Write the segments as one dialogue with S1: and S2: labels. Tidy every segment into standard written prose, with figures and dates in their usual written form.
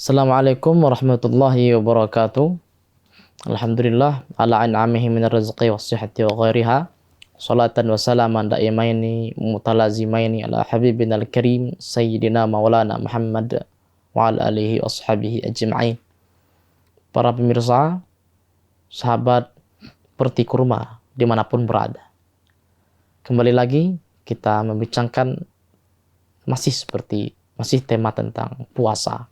S1: Assalamualaikum warahmatullahi wabarakatuh. Alhamdulillah ala an'amihi minar rizqi wassihati wa ghairiha. Salatan wa salaman daimaini mutalazimaini ala habibina al-karim sayyidina maulana Muhammad wa ala alihi washabihi ajma'in. Para pemirsa, sahabat Perti Kurma dimanapun berada, kembali lagi kita membincangkan masih tema tentang puasa.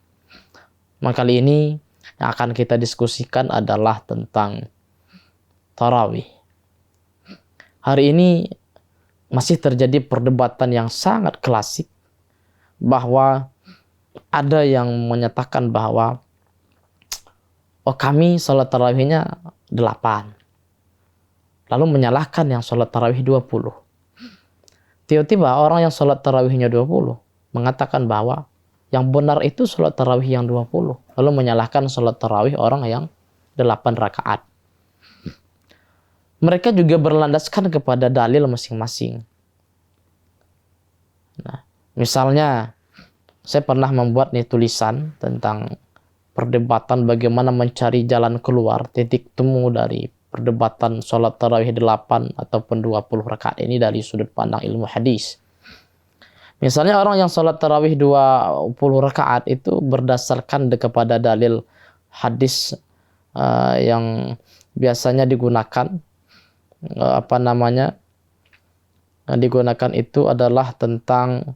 S1: Maka kali ini yang akan kita diskusikan adalah tentang tarawih. Hari ini masih terjadi perdebatan yang sangat klasik bahwa ada yang menyatakan bahwa kami salat tarawihnya 8. Lalu menyalahkan yang salat tarawih 20. Tiba-tiba orang yang salat tarawihnya 20 mengatakan bahwa yang benar itu salat tarawih yang 20. Lalu menyalahkan salat tarawih orang yang 8 rakaat. Mereka juga berlandaskan kepada dalil masing-masing. Nah, misalnya saya pernah membuat tulisan tentang perdebatan bagaimana mencari jalan keluar, titik temu dari perdebatan salat tarawih 8 ataupun 20 rakaat ini dari sudut pandang ilmu hadis. Misalnya orang yang sholat tarawih 20 rakaat itu berdasarkan kepada dalil hadis yang biasanya digunakan, digunakan itu adalah tentang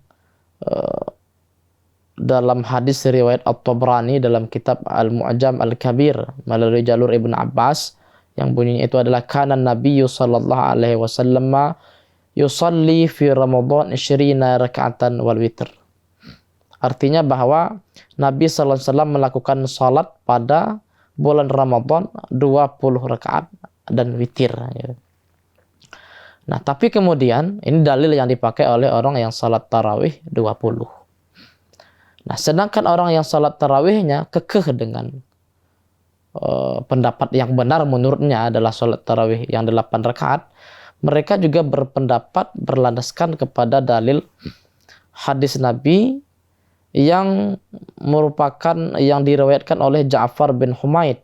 S1: dalam hadis riwayat At-Tabrani dalam kitab Al-Mu'jam Al-Kabir melalui jalur Ibn Abbas yang bunyinya itu adalah kana Nabiyyu sallallahu alaihi wasallam yusalli fi Ramadan 20 raka'atan wal witr. Artinya bahwa Nabi sallallahu alaihi wasallam melakukan salat pada bulan Ramadan 20 rakaat dan witir. Nah, tapi kemudian ini dalil yang dipakai oleh orang yang salat tarawih 20. Nah, sedangkan orang yang salat tarawihnya kekeh dengan pendapat yang benar menurutnya adalah salat tarawih yang 8 rakaat. Mereka juga berpendapat berlandaskan kepada dalil hadis Nabi yang merupakan yang diriwayatkan oleh Ja'far bin Humaid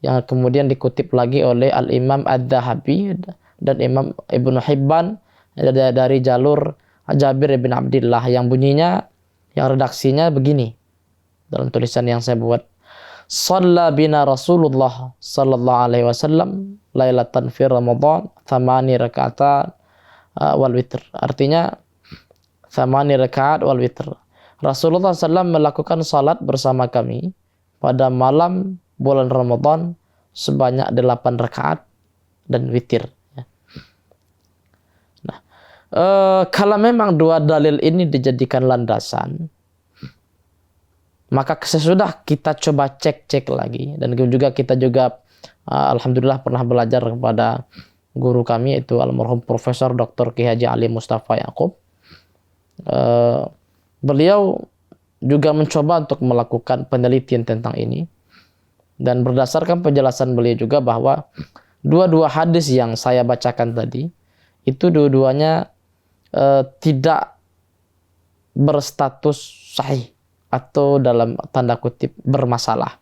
S1: yang kemudian dikutip lagi oleh Al-Imam Adz-Dzahabi dan Imam Ibnu Hibban dari jalur Jabir bin Abdullah yang bunyinya, yang redaksinya begini dalam tulisan yang saya buat. Shalla bina Rasulullah sallallahu alaihi wasallam lailatan fi Ramadan 8 raka'atan wal witr. Artinya 8 rakaat wal witr. Rasulullah SAW melakukan salat bersama kami pada malam bulan Ramadan sebanyak 8 rakaat dan witir. Nah, kalau memang dua dalil ini dijadikan landasan, maka sesudah kita coba cek lagi, dan juga kita alhamdulillah pernah belajar kepada guru kami yaitu almarhum Profesor Dr. Ki Haji Ali Mustafa Yaqub. Beliau juga mencoba untuk melakukan penelitian tentang ini, dan berdasarkan penjelasan beliau juga bahwa dua hadis yang saya bacakan tadi itu dua-duanya tidak berstatus sahih atau dalam tanda kutip bermasalah,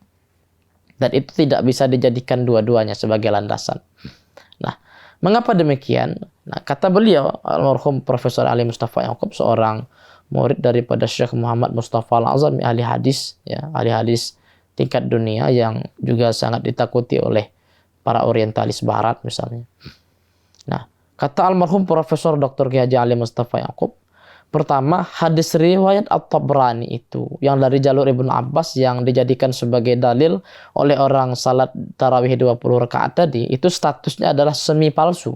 S1: dan itu tidak bisa dijadikan dua-duanya sebagai landasan. Nah, mengapa demikian? Nah, kata beliau almarhum Profesor Ali Mustafa Yaqub, seorang murid daripada Syekh Muhammad Mustafa Al-Azami, ahli hadis tingkat dunia yang juga sangat ditakuti oleh para orientalis barat misalnya. Nah, kata almarhum Profesor Dr. Ki Haji Ali Mustafa Yaqub, pertama, hadis riwayat At-Tabrani itu yang dari jalur Ibnu Abbas yang dijadikan sebagai dalil oleh orang salat tarawih 20 rakaat tadi, itu statusnya adalah semi palsu.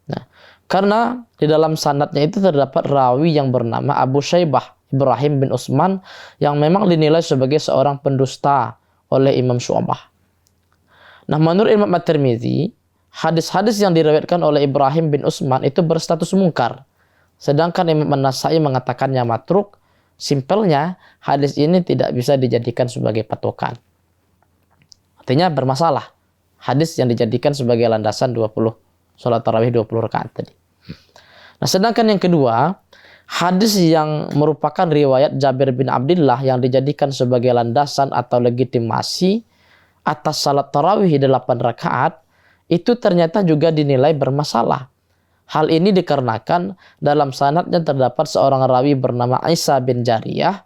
S1: Nah, karena di dalam sanadnya itu terdapat rawi yang bernama Abu Syaibah Ibrahim bin Utsman yang memang dinilai sebagai seorang pendusta oleh Imam Syu'bah. Nah, menurut Imam At-Tirmidzi, hadis-hadis yang diriwayatkan oleh Ibrahim bin Utsman itu berstatus mungkar. Sedangkan Imam An-Nasa'i mengatakannya matruk. Simpelnya, hadis ini tidak bisa dijadikan sebagai patokan. Artinya bermasalah. Hadis yang dijadikan sebagai landasan 20 salat tarawih 20 rakaat tadi. Nah, sedangkan yang kedua, hadis yang merupakan riwayat Jabir bin Abdullah yang dijadikan sebagai landasan atau legitimasi atas salat tarawih 8 rakaat itu ternyata juga dinilai bermasalah. Hal ini dikarenakan dalam sanadnya terdapat seorang rawi bernama Isa bin Jariyah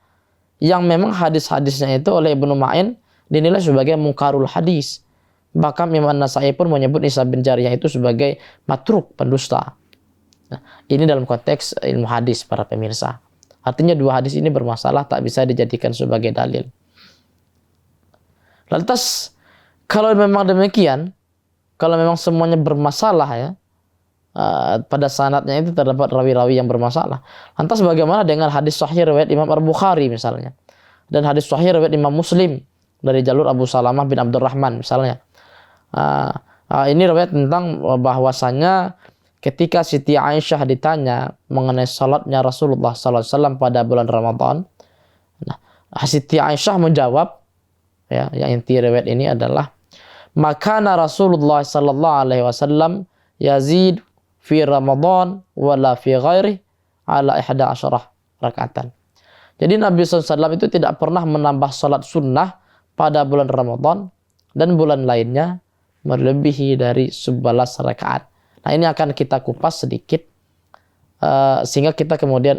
S1: yang memang hadis-hadisnya itu oleh Ibnu Ma'in dinilai sebagai mungkarul hadis. Bahkan Imam Nasai pun menyebut Isa bin Jariyah itu sebagai matruk, pendusta. Nah, ini dalam konteks ilmu hadis para pemirsa. Artinya dua hadis ini bermasalah, tak bisa dijadikan sebagai dalil. Lantas kalau memang demikian, kalau memang semuanya bermasalah ya, pada sanadnya itu terdapat rawi-rawi yang bermasalah. Lantas bagaimana dengan hadis sahih riwayat Imam Al-Bukhari misalnya, dan hadis sahih riwayat Imam Muslim dari jalur Abu Salamah bin Abdurrahman misalnya. Ini riwayat tentang bahwasanya ketika Siti Aisyah ditanya mengenai salatnya Rasulullah SAW pada bulan Ramadan, nah, Siti Aisyah menjawab, ya, yang inti riwayat ini adalah makana Rasulullah SAW yazid fi Ramadan wala fi ghairi ala 11 rakaatan. Jadi Nabi SAW itu tidak pernah menambah salat sunnah pada bulan Ramadan dan bulan lainnya melebihi dari 11 rakaat. Nah, ini akan kita kupas sedikit sehingga kita kemudian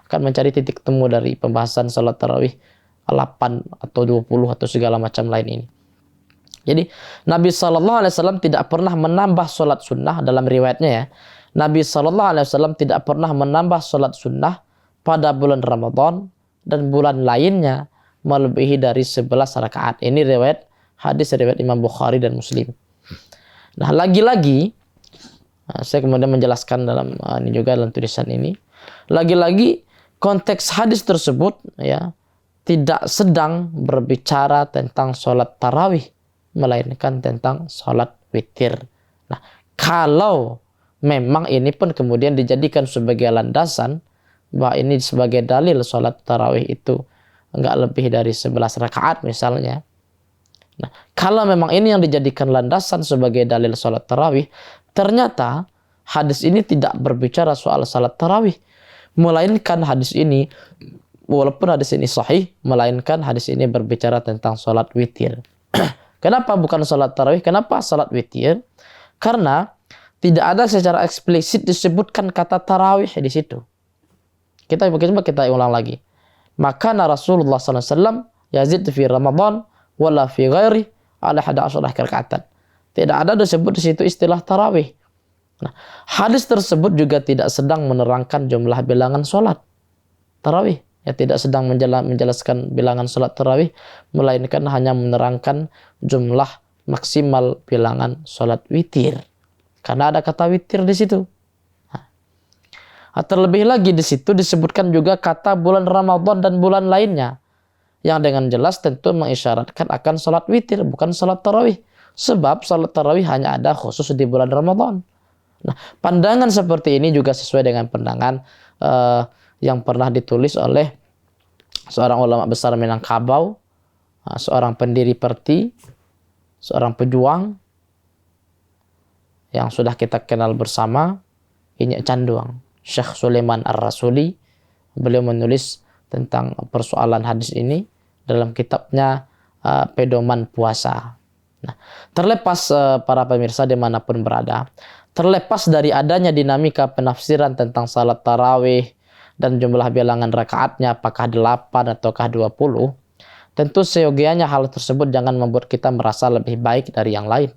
S1: akan mencari titik temu dari pembahasan salat tarawih 8 atau 20 atau segala macam lain ini. Jadi Nabi SAW tidak pernah menambah salat sunnah dalam riwayatnya ya. Nabi SAW tidak pernah menambah salat sunnah pada bulan Ramadan dan bulan lainnya melebihi dari 11 rakaat. Ini riwayat hadis riwayat Imam Bukhari dan Muslim. Nah, lagi-lagi saya kemudian menjelaskan dalam ini juga dalam tulisan ini. Lagi-lagi konteks hadis tersebut ya tidak sedang berbicara tentang salat tarawih, melainkan tentang salat witir. Nah, kalau memang ini pun kemudian dijadikan sebagai landasan bahwa ini sebagai dalil salat tarawih itu enggak lebih dari 11 rakaat misalnya. Nah, kalau memang ini yang dijadikan landasan sebagai dalil salat tarawih, ternyata hadis ini tidak berbicara soal salat tarawih, melainkan hadis ini, walaupun hadis ini sahih, melainkan hadis ini berbicara tentang salat witir. Kenapa bukan salat tarawih? Kenapa salat witir? Karena tidak ada secara eksplisit disebutkan kata tarawih di situ. Kita ulang lagi. Maka Rasulullah SAW yazid fi Ramadan wala fi ghairi ala 11 rakaatan. Tidak ada disebut di situ istilah tarawih. Nah, hadis tersebut juga tidak sedang menerangkan jumlah bilangan sholat tarawih. Ya, tidak sedang menjelaskan bilangan sholat tarawih, melainkan hanya menerangkan jumlah maksimal bilangan sholat witir. Karena ada kata witir di situ. Nah, terlebih lagi di situ disebutkan juga kata bulan Ramadan dan bulan lainnya, yang dengan jelas tentu mengisyaratkan akan sholat witir, bukan sholat tarawih. Sebab sholat tarawih hanya ada khusus di bulan Ramadan. Nah, pandangan seperti ini juga sesuai dengan pandangan yang pernah ditulis oleh seorang ulama besar Minangkabau, seorang pendiri Perti, seorang pejuang yang sudah kita kenal bersama, Inyak Canduang, Syekh Sulaiman Ar-Rasuli. Beliau menulis tentang persoalan hadis ini dalam kitabnya Pedoman Puasa. Nah, terlepas para pemirsa dimanapun berada, terlepas dari adanya dinamika penafsiran tentang salat tarawih dan jumlah bilangan rakaatnya apakah 8 ataukah 20, tentu seyogianya hal tersebut jangan membuat kita merasa lebih baik dari yang lain,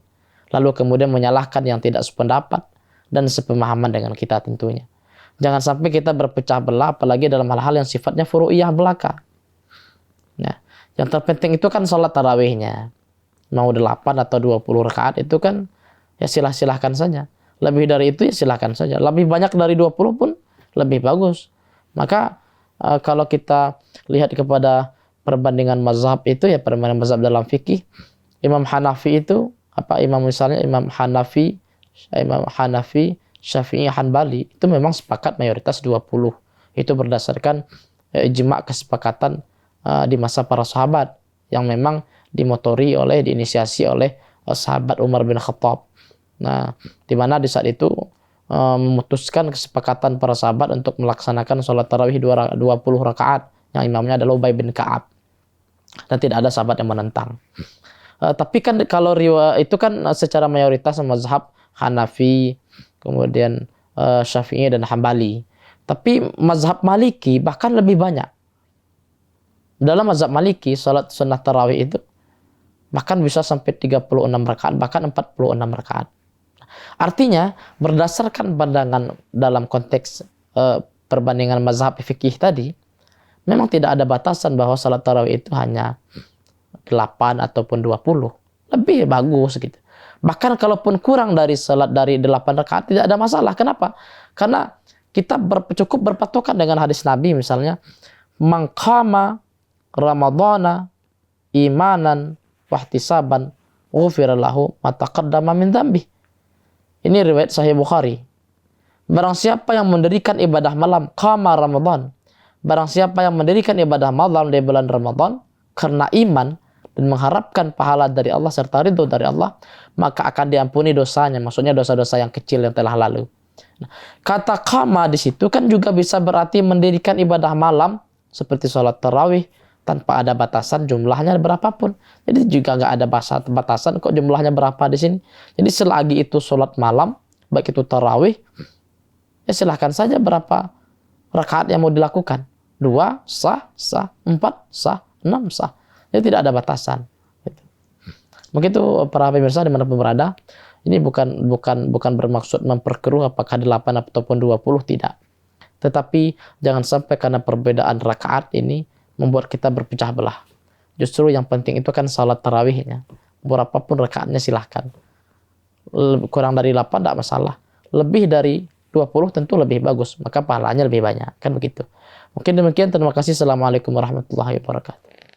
S1: lalu kemudian menyalahkan yang tidak sependapat dan sepemahaman dengan kita tentunya. Jangan sampai kita berpecah belah, apalagi dalam hal-hal yang sifatnya furu'iyah belaka. Nah, yang terpenting itu kan salat tarawihnya. Mau 8 atau 20 rakaat itu kan ya silahkan saja. Lebih dari itu ya silahkan saja. Lebih banyak dari 20 pun lebih bagus. Maka kalau kita lihat kepada perbandingan mazhab itu ya, perbandingan mazhab dalam fikih, Imam Hanafi itu misalnya Imam Hanafi, Syafi'i, Hanbali itu memang sepakat mayoritas 20. Itu berdasarkan ijma' kesepakatan di masa para sahabat yang memang diinisiasi oleh sahabat Umar bin Khattab. Nah, di mana di saat itu memutuskan kesepakatan para sahabat untuk melaksanakan sholat tarawih 20 rakaat yang imamnya adalah Ubay bin Ka'ab, dan tidak ada sahabat yang menentang. Tapi kan kalau riwayat itu kan secara mayoritas mazhab Hanafi, kemudian Syafi'i dan Hambali. Tapi mazhab Maliki bahkan lebih banyak. Dalam mazhab Maliki sholat sunnah tarawih itu bahkan bisa sampai 36 rakaat, bahkan 46 rakaat. Artinya berdasarkan pandangan dalam konteks perbandingan mazhab fikih tadi, memang tidak ada batasan bahwa salat tarawih itu hanya 8 ataupun 20. Lebih bagus gitu. Bahkan kalaupun kurang dari salat dari 8 rakaat tidak ada masalah. Kenapa? Karena kita cukup berpatokan dengan hadis Nabi misalnya, man qama ramadhana imanan wahtisaban ghufira lahu ma taqaddama min dzambi. Ini riwayat Sahih Bukhari. Barang siapa yang mendirikan ibadah malam qama Ramadan, barang siapa yang mendirikan ibadah malam di bulan Ramadan karena iman dan mengharapkan pahala dari Allah serta ridho dari Allah, maka akan diampuni dosanya, maksudnya dosa-dosa yang kecil yang telah lalu. Nah, kata qama di situ kan juga bisa berarti mendirikan ibadah malam seperti sholat tarawih tanpa ada batasan jumlahnya berapapun. Jadi juga nggak ada batasan kok jumlahnya berapa di sini. Jadi selagi itu sholat malam, baik itu tarawih, ya silahkan saja berapa rakaat yang mau dilakukan. 2 sah, 4 sah, 6 sah. Jadi tidak ada batasan. Begitu para pemirsa dimanapun berada. Ini bukan bermaksud memperkeruh apakah 8 ataupun 20, tidak. Tetapi jangan sampai karena perbedaan rakaat ini membuat kita berpecah belah. Justru yang penting itu kan salat tarawihnya. Berapapun rakaatnya silahkan. Kurang dari 8 tidak masalah. Lebih dari 20 tentu lebih bagus. Maka pahalanya lebih banyak. Kan begitu. Mungkin demikian. Terima kasih. Assalamualaikum warahmatullahi wabarakatuh.